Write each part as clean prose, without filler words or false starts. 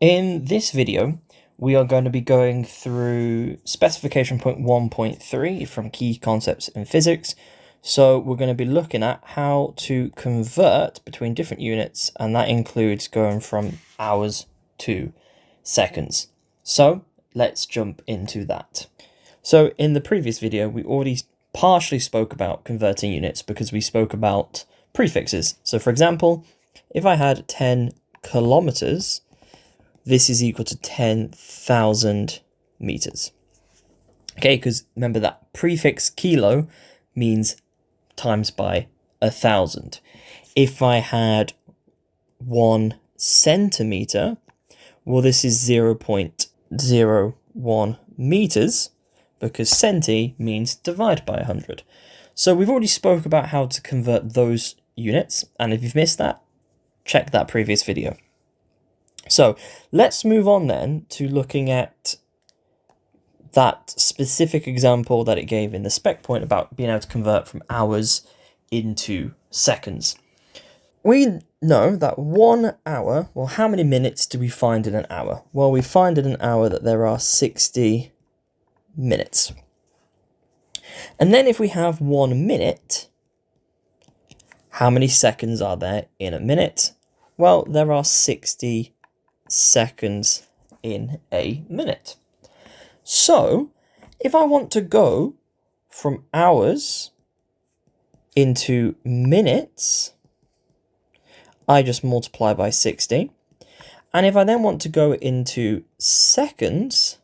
In this video, we are going to be going through specification point 1.3 from Key Concepts in Physics. So we're going to be looking at how to convert between different units, and that includes going from hours to seconds. So let's jump into that. So in the previous video, we already partially spoke about converting units because we spoke about prefixes. So for example, if I had 10 kilometers, this is equal to 10,000 meters. Okay, because remember that prefix kilo means times by 1,000. If I had 1 centimeter, well, this is 0.01 meters, because centi means divide by 100. So we've already spoke about how to convert those units, and if you've missed that, check that previous video. So let's move on then to looking at that specific example that it gave in the spec point about being able to convert from hours into seconds. We know that 1 hour, well, how many minutes do we find in an hour? Well, we find in an hour that there are 60 minutes. And then if we have 1 minute, how many seconds are there in a minute? Well, there are 60 seconds in a minute. So if I want to go from hours into minutes, I just multiply by 60. And if I then want to go into seconds,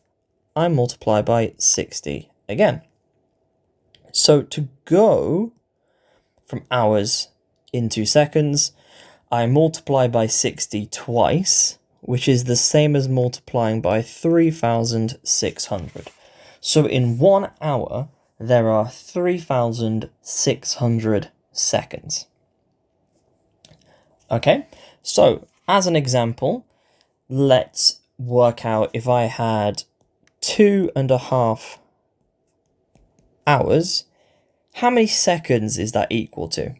I multiply by 60 again. So to go from hours into seconds, I multiply by 60 twice, which is the same as multiplying by 3,600. So in 1 hour, there are 3,600 seconds. Okay, so as an example, let's work out if I had 2.5 hours, how many seconds is that equal to?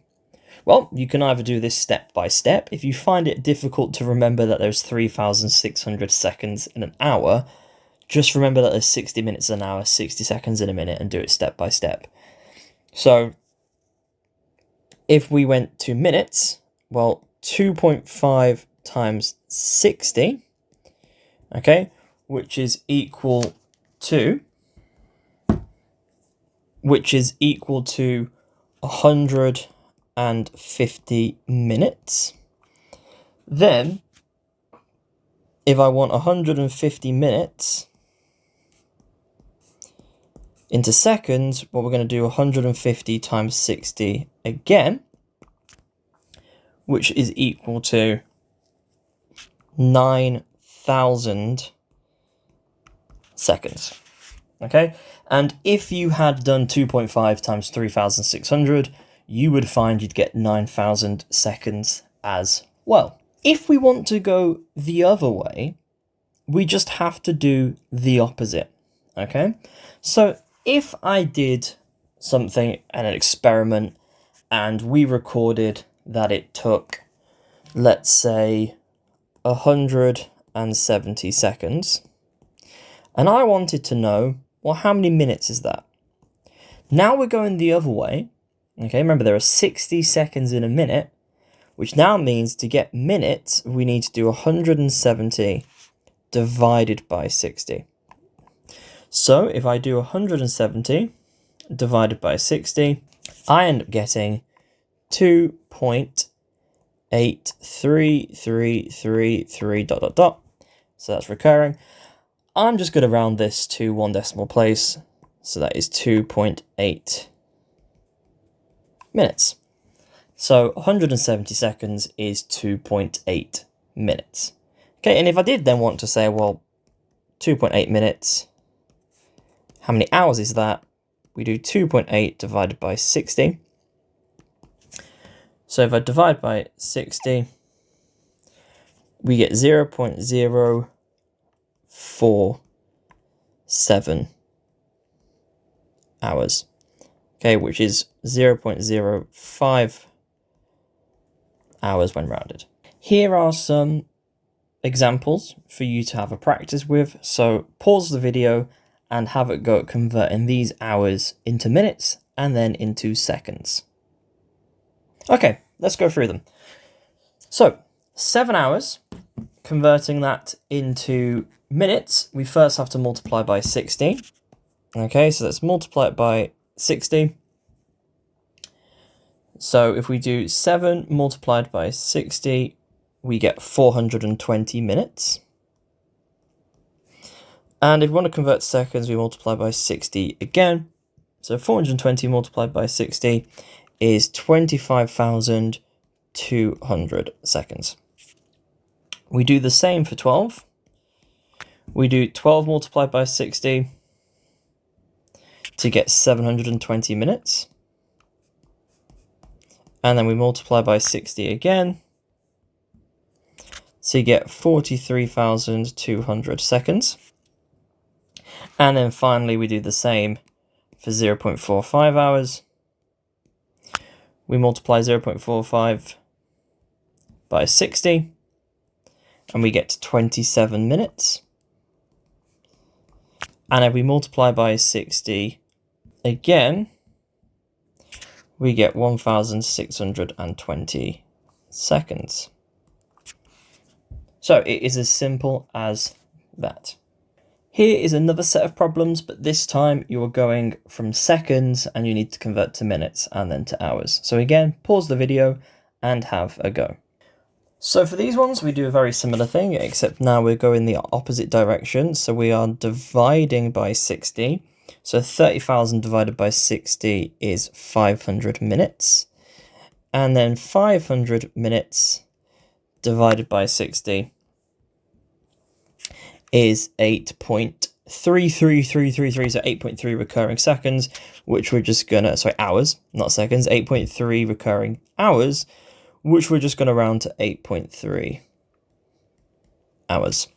Well, you can either do this step by step. If you find it difficult to remember that there's 3,600 seconds in an hour, just remember that there's 60 minutes in an hour, 60 seconds in a minute, and do it step by step. So if we went to minutes, well, 2.5 times 60, okay, which is equal to 150 minutes. Then, if I want 150 minutes into seconds, well, we're going to do 150 times 60 again, which is equal to 9,000 seconds. Okay, and if you had done 2.5 times 3,600, you would find you'd get 9,000 seconds as well. If we want to go the other way, we just have to do the opposite, okay? So if I did something, an experiment, and we recorded that it took, let's say, 170 seconds, and I wanted to know, well, how many minutes is that? Now we're going the other way. Okay, remember there are 60 seconds in a minute, which now means to get minutes, we need to do 170 divided by 60. So if I do 170 divided by 60, I end up getting 2.83333 ... So that's recurring. I'm just going to round this to 1 decimal place. So that is 2.8 minutes. So 170 seconds is 2.8 minutes. Okay, and if I did then want to say, well, 2.8 minutes, how many hours is that? We do 2.8 divided by 60. So if I divide by 60, we get 0.047 hours. Okay, which is 0.05 hours when rounded. Here are some examples for you to have a practice with. So pause the video and have it go at converting these hours into minutes and then into seconds. Okay, let's go through them. So 7 hours, converting that into minutes, we first have to multiply by 60. Okay, so let's multiply it by 60. So if we do 7 multiplied by 60, we get 420 minutes. And if we want to convert seconds, we multiply by 60 again. So 420 multiplied by 60 is 25,200 seconds. We do the same for 12. We do 12 multiplied by 60 to get 720 minutes. And then we multiply by 60 again. So you get 43,200 seconds. And then finally, we do the same for 0.45 hours. We multiply 0.45 by 60, and we get 27 minutes. And if we multiply by 60 again, we get 1,620 seconds. So it is as simple as that. Here is another set of problems, but this time you are going from seconds and you need to convert to minutes and then to hours. So again, pause the video and have a go. So for these ones, we do a very similar thing, except now we're going the opposite direction. So we are dividing by 60. So 30,000 divided by 60 is 500 minutes. And then 500 minutes divided by 60 is 8.33333, so 8.3 recurring seconds, which we're just gonna, sorry, hours, not seconds, 8.3 recurring hours, which we're just gonna round to 8.3 hours.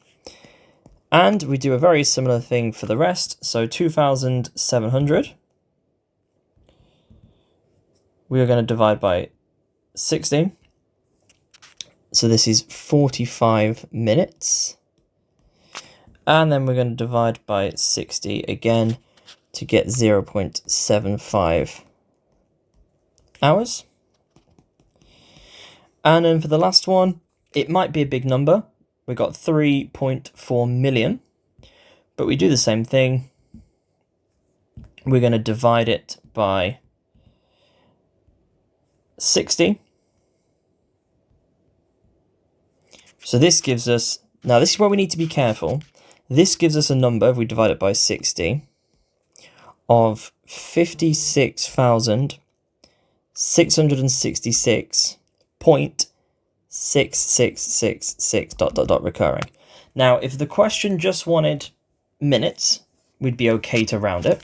And we do a very similar thing for the rest, so 2,700, we are gonna divide by 60, so this is 45 minutes. And then we're going to divide by 60 again to get 0.75 hours. And then for the last one, it might be a big number. We got 3.4 million, but we do the same thing. We're going to divide it by 60. So this gives us, now this is where we need to be careful. This gives us a number, if we divide it by 60, of 56,666.6666 ... recurring. Now, if the question just wanted minutes, we'd be okay to round it.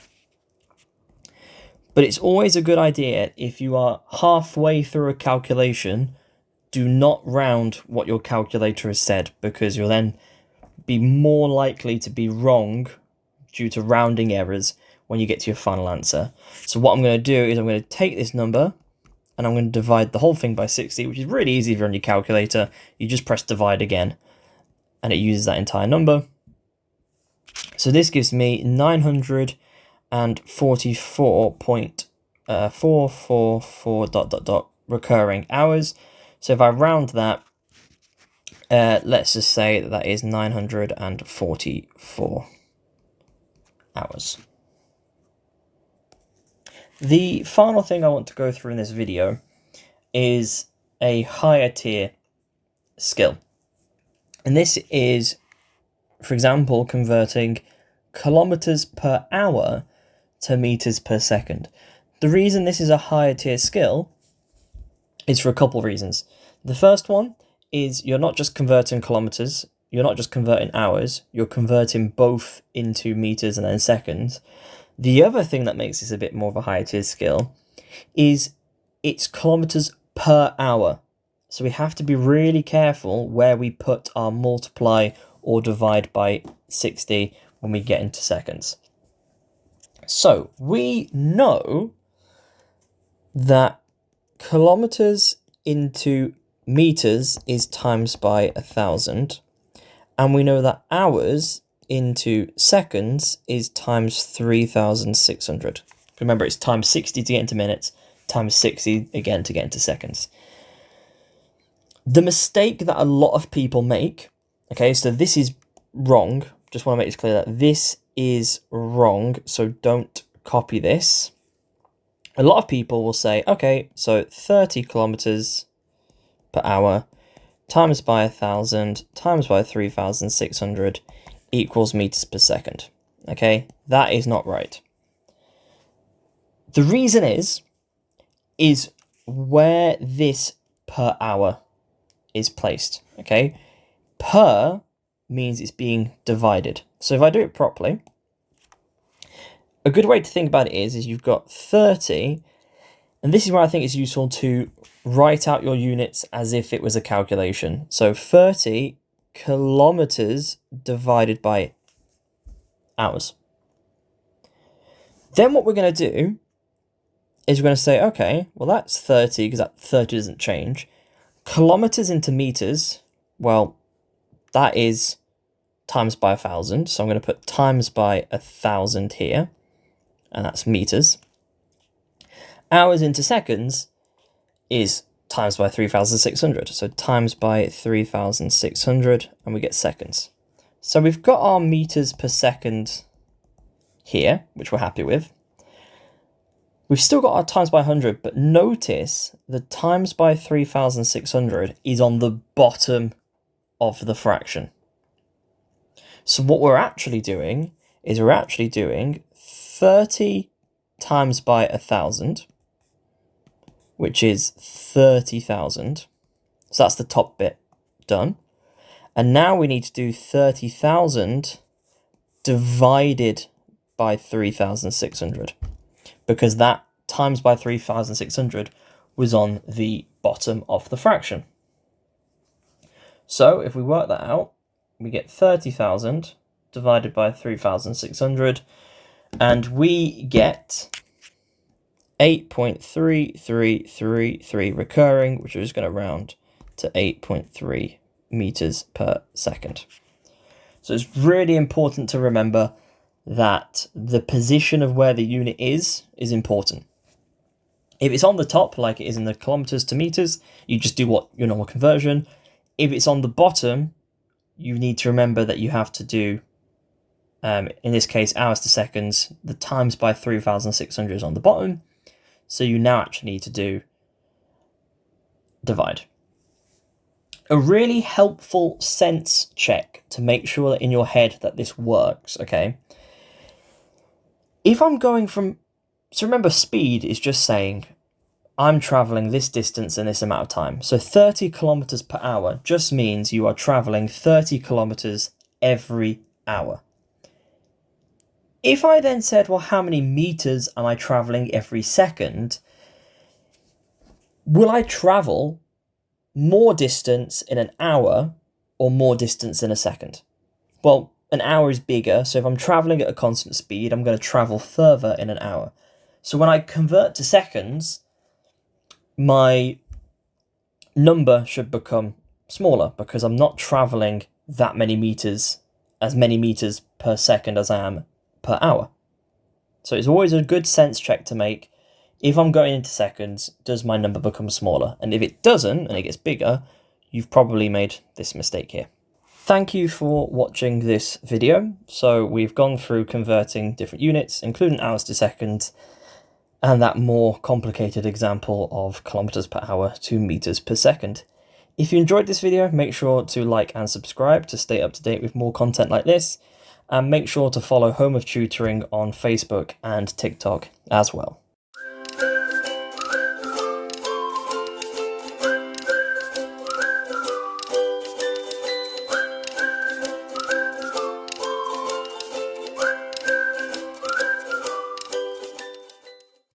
But it's always a good idea, if you are halfway through a calculation, do not round what your calculator has said, because you'll then be more likely to be wrong due to rounding errors when you get to your final answer. So what I'm going to do is I'm going to take this number and I'm going to divide the whole thing by 60, which is really easy if you're on your calculator. You just press divide again and it uses that entire number. So this gives me 944.444 ... recurring hours. So if I round that, let's just say that that is 944 hours. The final thing I want to go through in this video is a higher tier skill. And this is, for example, converting kilometers per hour to meters per second. The reason this is a higher tier skill is for a couple of reasons. The first one is you're not just converting kilometers, you're not just converting hours, you're converting both into meters and then seconds. The other thing that makes this a bit more of a higher tier skill is it's kilometers per hour. So we have to be really careful where we put our multiply or divide by 60 when we get into seconds. So we know that kilometers into meters is times by 1,000. And we know that hours into seconds is times 3,600. Remember, it's times 60 to get into minutes, times 60 again to get into seconds. The mistake that a lot of people make, okay, so this is wrong. Just want to make this clear that this is wrong, so don't copy this. A lot of people will say, okay, so 30 kilometers per hour times by 1,000 times by 3,600 equals meters per second. Okay, that is not right. The reason is where this per hour is placed. Okay, per means it's being divided. So if I do it properly, a good way to think about it is you've got 30, and this is where I think it's useful to write out your units as if it was a calculation. So 30 kilometers divided by hours. Then what we're going to do is we're going to say, okay, well that's 30 because that 30 doesn't change. Kilometers into meters, well, that is times by 1,000. So I'm going to put times by 1,000 here, and that's meters. Hours into seconds is times by 3,600. So times by 3,600, and we get seconds. So we've got our meters per second here, which we're happy with. We've still got our times by 100, but notice the times by 3,600 is on the bottom of the fraction. So what we're actually doing is we're actually doing 30 times by 1,000, which is 30,000. So that's the top bit done. And now we need to do 30,000 divided by 3,600, because that times by 3,600 was on the bottom of the fraction. So if we work that out, we get 30,000 divided by 3,600, and we get 8.3333 recurring, which we're just going to round to 8.3 meters per second. So it's really important to remember that the position of where the unit is important. If it's on the top, like it is in the kilometers to meters, you just do what your normal conversion. If it's on the bottom, you need to remember that you have to do, in this case, hours to seconds. The times by 3,600 is on the bottom. So you now actually need to do divide. A really helpful sense check to make sure that in your head that this works, okay? If I'm going from, so remember, speed is just saying I'm traveling this distance in this amount of time. So 30 kilometers per hour just means you are traveling 30 kilometers every hour. If I then said, well, how many meters am I traveling every second? Will I travel more distance in an hour or more distance in a second? Well, an hour is bigger, so if I'm traveling at a constant speed, I'm going to travel further in an hour. So when I convert to seconds, my number should become smaller because I'm not traveling that many meters, as many meters per second as I am per hour. So it's always a good sense check to make. If I'm going into seconds, does my number become smaller? And if it doesn't, and it gets bigger, you've probably made this mistake here. Thank you for watching this video. So we've gone through converting different units, including hours to seconds, and that more complicated example of kilometers per hour to meters per second. If you enjoyed this video, make sure to like and subscribe to stay up to date with more content like this, and make sure to follow Home of Tutoring on Facebook and TikTok as well.